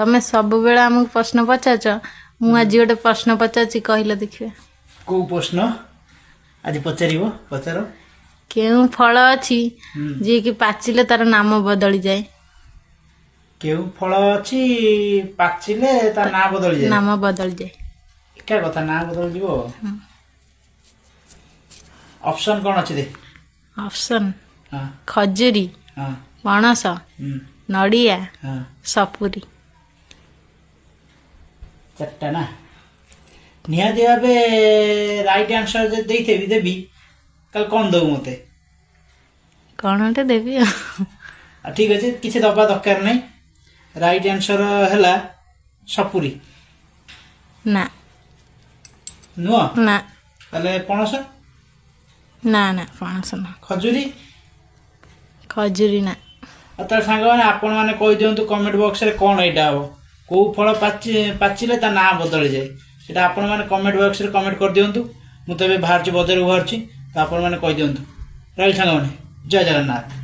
तमें सब बेला हमको प्रश्न पचाच मु आज गोटे प्रश्न पचाची कहले देखिए को प्रश्न आज पचारिबो पचारो केउ फल अछि जे कि पाचिले तार नाम बदली जाए केउ फल अछि पाचिले तार नाम बदली जाए नाम बदली जाए क्या कथा नाम बदल जीवो ऑप्शन कोन अछि दे ऑप्शन हां खजुरी हां पणस नड़िया हां सपुरी चट्टा ना निहा देबे राइट आंसर जे देइथे भी देबी कल कोन दउ मते कणटे देबी ठीक अछि किछि दबा दरकार नै राइट आंसर हला सपुरी ना नो ना तले पणस ना ना पणस ना खजुरी खजुरी ना अतर सांग माने आपण माने कहि दियंतु कमेंट बॉक्स रे कोन एटा हो को फल पाचिले ता ना बदल जाय सेटा आपण माने कमेंट बॉक्स रे कमेंट कर दियंतु मु तबे बाहर छि बजार बाहर छि तो आपण माने कहि दियंतु राइट सांग माने जय जगन्नाथ।